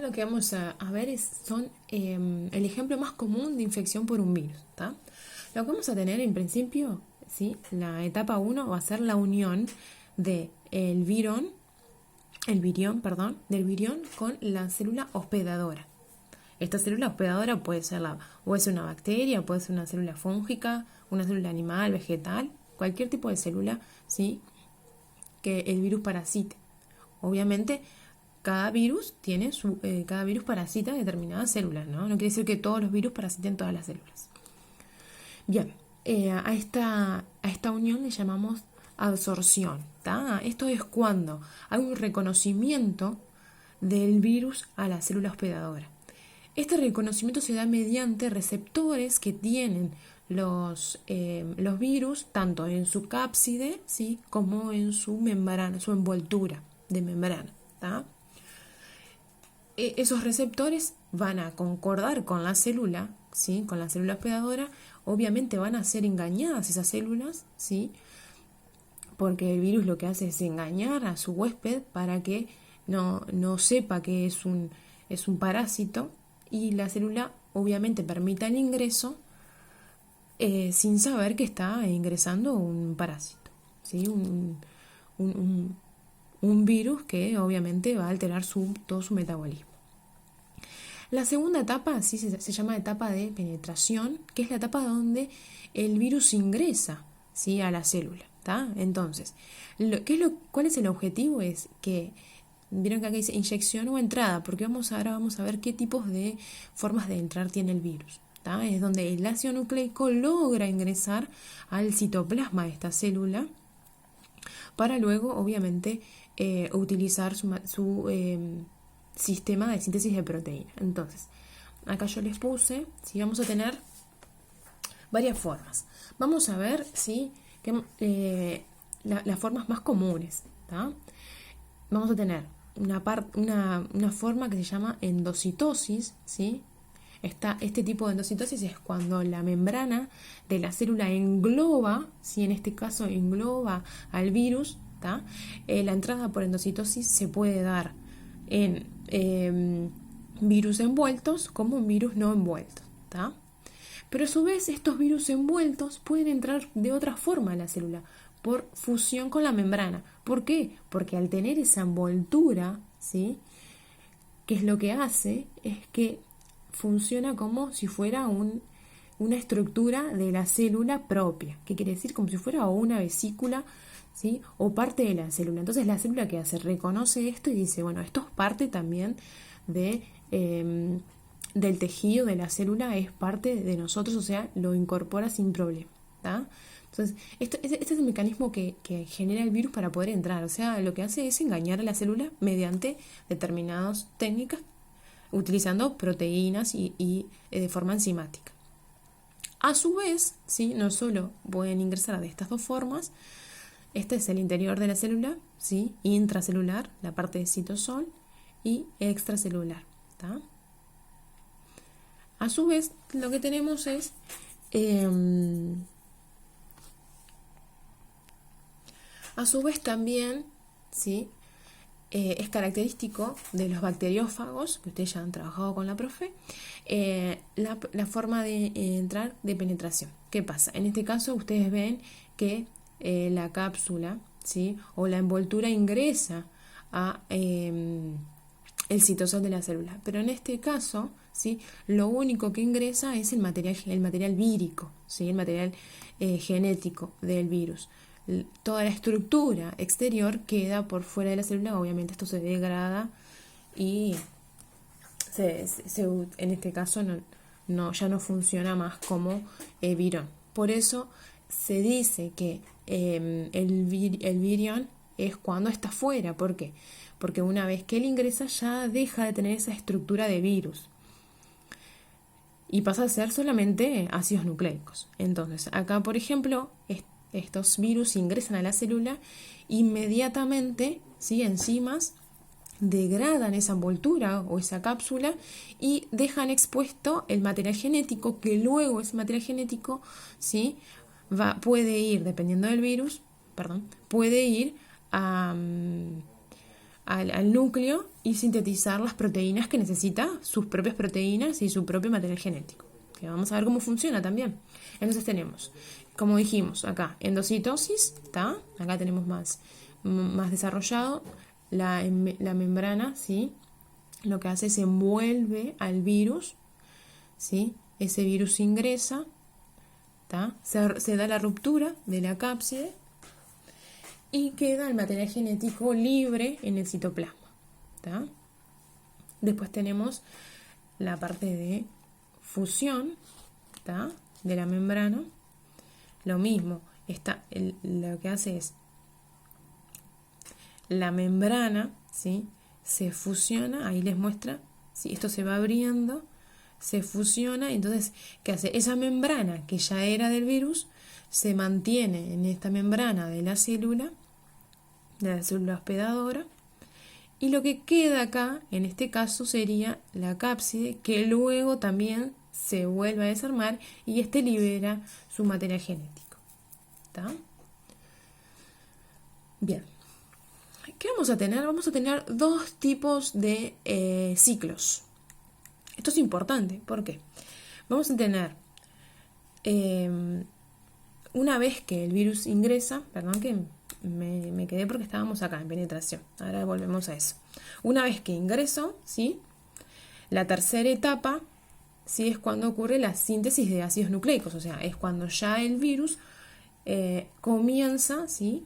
Lo que vamos a ver son el ejemplo más común de infección por un virus, ¿tá? Lo que vamos a tener en principio, ¿sí? La etapa uno va a ser la unión de del virión con la célula hospedadora. Esta célula hospedadora puede ser o es una bacteria, puede ser una célula fúngica, una célula animal, vegetal, cualquier tipo de célula, ¿sí? Que el virus parasite. Obviamente, cada virus parasita determinadas células, ¿no? No quiere decir que todos los virus parasiten todas las células. Bien, a esta unión le llamamos absorción, ¿tá? Esto es cuando hay un reconocimiento del virus a la célula hospedadora. Este reconocimiento se da mediante receptores que tienen los virus tanto en su cápside, ¿sí? Como en su membrana, su envoltura de membrana, ¿tá? Esos receptores van a concordar con la célula, ¿sí? Con la célula hospedadora. Obviamente van a ser engañadas esas células, ¿sí? Porque el virus lo que hace es engañar a su huésped para que no sepa que es un parásito, y la célula obviamente permita el ingreso sin saber que está ingresando un parásito, ¿sí? Un, un virus que obviamente va a alterar todo su metabolismo. La segunda etapa sí se llama etapa de penetración, que es la etapa donde el virus ingresa, ¿sí? A la célula, ¿tá? Entonces, ¿cuál es el objetivo? Es que, vieron que acá dice inyección o entrada, porque ahora vamos a ver qué tipos de formas de entrar tiene el virus, ¿tá? Es donde el ácido nucleico logra ingresar al citoplasma de esta célula para luego, obviamente, utilizar su sistema de síntesis de proteína. Entonces, acá yo les puse, si vamos a tener varias formas. Vamos a ver si las formas más comunes, ¿tá? Vamos a tener una forma que se llama endocitosis, ¿sí? Este tipo de endocitosis es cuando la membrana de la célula engloba, ¿sí? En este caso engloba al virus, ¿tá? La entrada por endocitosis se puede dar en virus envueltos como en virus no envueltos, ¿tá? Pero a su vez estos virus envueltos pueden entrar de otra forma a la célula, por fusión con la membrana. ¿Por qué? Porque al tener esa envoltura, ¿sí? ¿Qué es lo que hace? Es que funciona como si fuera una estructura de la célula propia. ¿Qué quiere decir? Como si fuera una vesícula, ¿sí? O parte de la célula. Entonces la célula que hace reconoce esto y dice, bueno, esto es parte también del tejido de la célula, es parte de nosotros, o sea, lo incorpora sin problema, ¿tá? Entonces, este es el mecanismo que genera el virus para poder entrar. O sea, lo que hace es engañar a la célula mediante determinadas técnicas, utilizando proteínas y de forma enzimática. A su vez, ¿sí? No solo pueden ingresar de estas dos formas. Este es el interior de la célula, ¿sí? Intracelular, la parte de citosol, y extracelular, ¿tá? A su vez, lo que tenemos es a su vez también, ¿sí? Es característico de los bacteriófagos, que ustedes ya han trabajado con la profe, la forma de entrar de penetración. ¿Qué pasa? En este caso ustedes ven que la cápsula, ¿sí? O la envoltura ingresa a el citosol de la célula, pero en este caso, ¿sí? Lo único que ingresa es el material vírico, ¿sí? El material genético del virus. Toda la estructura exterior queda por fuera de la célula. Obviamente esto se degrada y en este caso ya no funciona más como virón. Por eso se dice que el virión es cuando está fuera. ¿Por qué? Porque una vez que él ingresa ya deja de tener esa estructura de virus y pasa a ser solamente ácidos nucleicos. Entonces, acá, por ejemplo, estos virus ingresan a la célula, inmediatamente, ¿sí? Enzimas degradan esa envoltura o esa cápsula y dejan expuesto el material genético, que luego ese material genético, ¿sí? Puede ir, dependiendo del virus, puede ir al núcleo y sintetizar las proteínas que necesita, sus propias proteínas y su propio material genético. Que vamos a ver cómo funciona también. Entonces tenemos, como dijimos acá, endocitosis, ¿tá? Acá tenemos más desarrollado la membrana, ¿sí? Lo que hace es envuelve al virus, ¿sí? Ese virus ingresa, ¿tá? Se da la ruptura de la cápside y queda el material genético libre en el citoplasma, ¿tá? Después tenemos la parte de fusión, ¿tá? De la membrana. Lo mismo, lo que hace es la membrana, ¿sí? Se fusiona, ahí les muestra, ¿sí? Esto se va abriendo, se fusiona, y entonces, ¿qué hace? Esa membrana que ya era del virus se mantiene en esta membrana de la célula hospedadora, y lo que queda acá, en este caso, sería la cápside, que luego también se vuelve a desarmar y este libera su material genético. ¿Está? Bien. ¿Qué vamos a tener? Vamos a tener dos tipos de ciclos. Esto es importante. ¿Por qué? Vamos a tener, una vez que el virus ingresa, perdón que me quedé porque estábamos acá en penetración. Ahora volvemos a eso. Una vez que ingresó, ¿sí? La tercera etapa, ¿sí? Es cuando ocurre la síntesis de ácidos nucleicos. O sea, es cuando ya el virus comienza, ¿sí?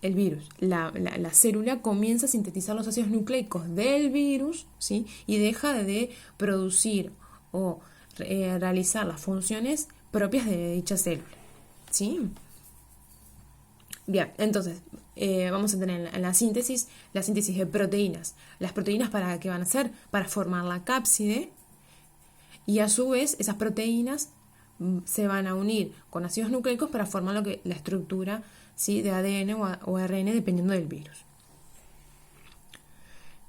El virus, la célula comienza a sintetizar los ácidos nucleicos del virus, ¿sí? Y deja de producir o realizar las funciones propias de dicha célula, ¿sí? Bien, entonces vamos a tener la síntesis de proteínas. Las proteínas, ¿para qué van a ser? Para formar la cápside, y a su vez esas proteínas se van a unir con ácidos nucleicos para formar la estructura, ¿sí? De ADN o ARN, dependiendo del virus.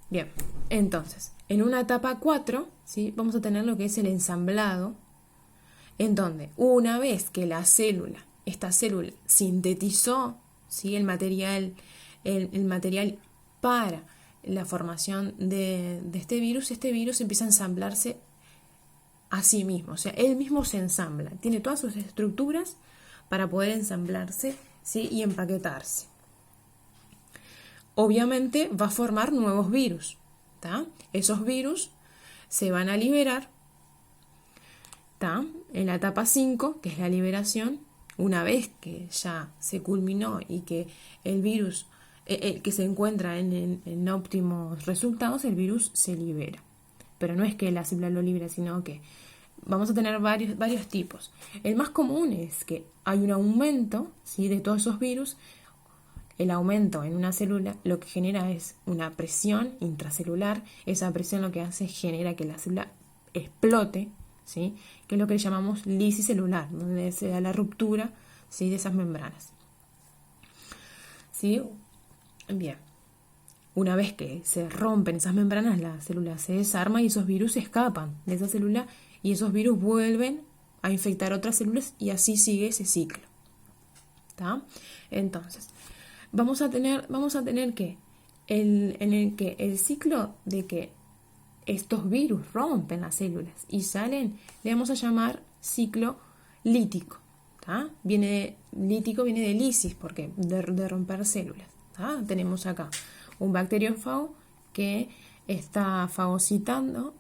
Bien, entonces, en una etapa 4, ¿sí? Vamos a tener lo que es el ensamblado, en donde una vez que esta célula sintetizó, ¿sí? el material para la formación de este virus empieza a ensamblarse a sí mismo. O sea, él mismo se ensambla, tiene todas sus estructuras para poder ensamblarse, ¿sí? Y empaquetarse. Obviamente va a formar nuevos virus, ¿tá? Esos virus se van a liberar, ¿tá? En la etapa 5, que es la liberación. Una vez que ya se culminó y que el virus que se encuentra en óptimos resultados, el virus se libera. Pero no es que la célula lo libera, sino que vamos a tener varios tipos. El más común es que hay un aumento, ¿sí? De todos esos virus. El aumento en una célula lo que genera es una presión intracelular. Esa presión lo que hace es genera que la célula explote, ¿sí? Que es lo que llamamos lisis celular, donde se da la ruptura, ¿sí? De esas membranas. ¿Sí? Bien. Una vez que se rompen esas membranas, la célula se desarma y esos virus escapan de esa célula, y esos virus vuelven a infectar otras células, y así sigue ese ciclo. ¿Está? Entonces, vamos a tener que el ciclo de que estos virus rompen las células y salen, le vamos a llamar ciclo lítico. ¿Tá? Lítico viene de lisis, porque de romper células. ¿Tá? Tenemos acá un bacteriófago que está parasitando,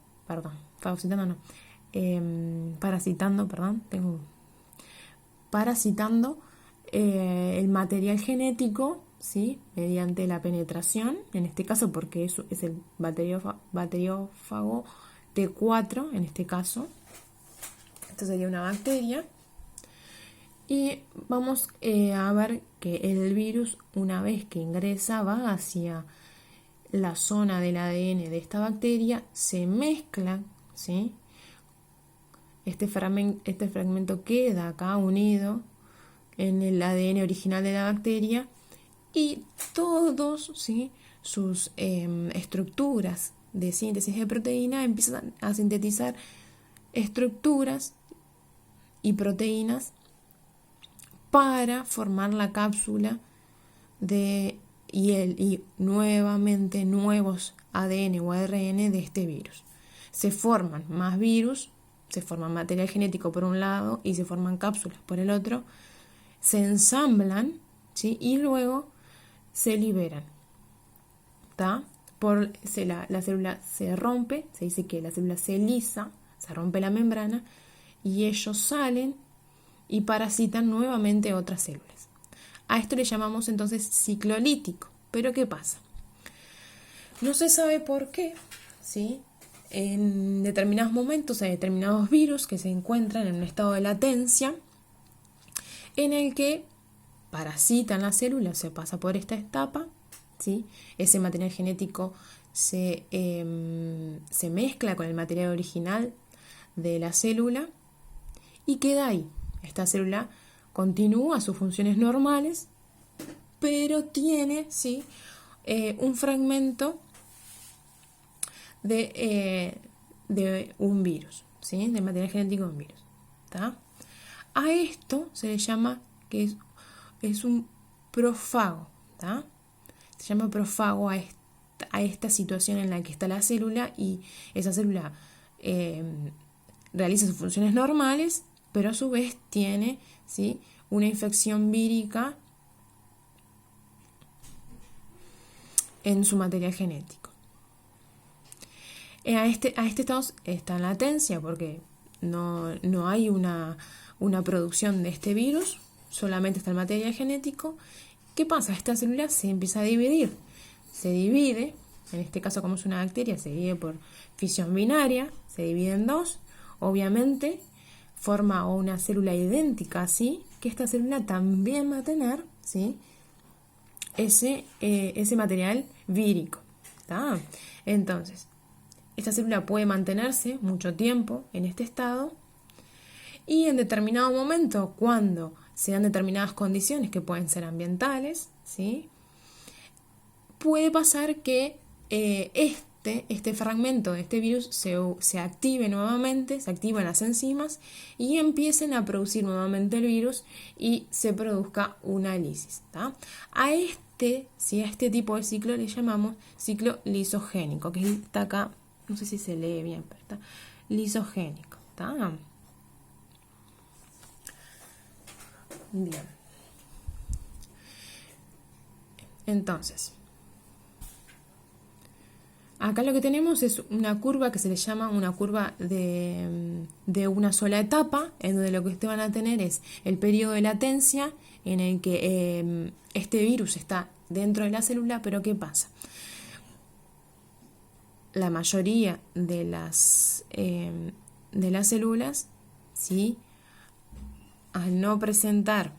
el material genético, ¿sí? Mediante la penetración, en este caso porque es el bacteriófago T4, en este caso. Esto sería una bacteria. Y vamos a ver que el virus, una vez que ingresa, va hacia la zona del ADN de esta bacteria, se mezcla, ¿sí? Este fragmento queda acá unido en el ADN original de la bacteria, y todos, ¿sí? Sus estructuras de síntesis de proteína empiezan a sintetizar estructuras y proteínas para formar la cápsula y nuevamente nuevos ADN o ARN de este virus. Se forman más virus, se forma material genético por un lado y se forman cápsulas por el otro, se ensamblan, ¿sí? Y luego se liberan. ¿Tá? La célula se rompe, se dice que la célula se lisa, se rompe la membrana y ellos salen y parasitan nuevamente otras células. A esto le llamamos entonces ciclo lítico. Pero ¿qué pasa? No se sabe por qué, ¿sí? En determinados momentos hay determinados virus que se encuentran en un estado de latencia en el que parasitan la célula, se pasa por esta etapa, ¿sí? Ese material genético se mezcla con el material original de la célula y queda ahí. Esta célula continúa sus funciones normales, pero tiene, ¿sí? Un fragmento de un virus, ¿sí? De material genético de un virus. ¿Tá? A esto se le llama que es un profago. ¿Tá? Se llama profago a esta situación en la que está la célula y esa célula realiza sus funciones normales, pero a su vez tiene, ¿sí? Una infección vírica en su material genético. A este estado está en latencia porque no hay una producción de este virus, solamente está el material genético. ¿Qué pasa? Esta célula se empieza a dividir. Se divide, en este caso como es una bacteria, se divide por fisión binaria, se divide en dos. Obviamente forma una célula idéntica así, que esta célula también va a tener, ¿sí? ese material vírico. ¿Tá? Entonces, esta célula puede mantenerse mucho tiempo en este estado y en determinado momento, cuando se dan determinadas condiciones que pueden ser ambientales, ¿sí? Puede pasar que este fragmento de este virus se active nuevamente, se activan las enzimas y empiecen a producir nuevamente el virus y se produzca una lisis. ¿Tá? A este tipo de ciclo le llamamos ciclo lisogénico, que está acá, no sé si se lee bien, pero está lisogénico. ¿Tá? Bien. Entonces, acá lo que tenemos es una curva que se le llama una curva de una sola etapa, en donde lo que ustedes van a tener es el periodo de latencia en el que este virus está dentro de la célula, pero ¿qué pasa? La mayoría de las células, ¿sí? Al no presentar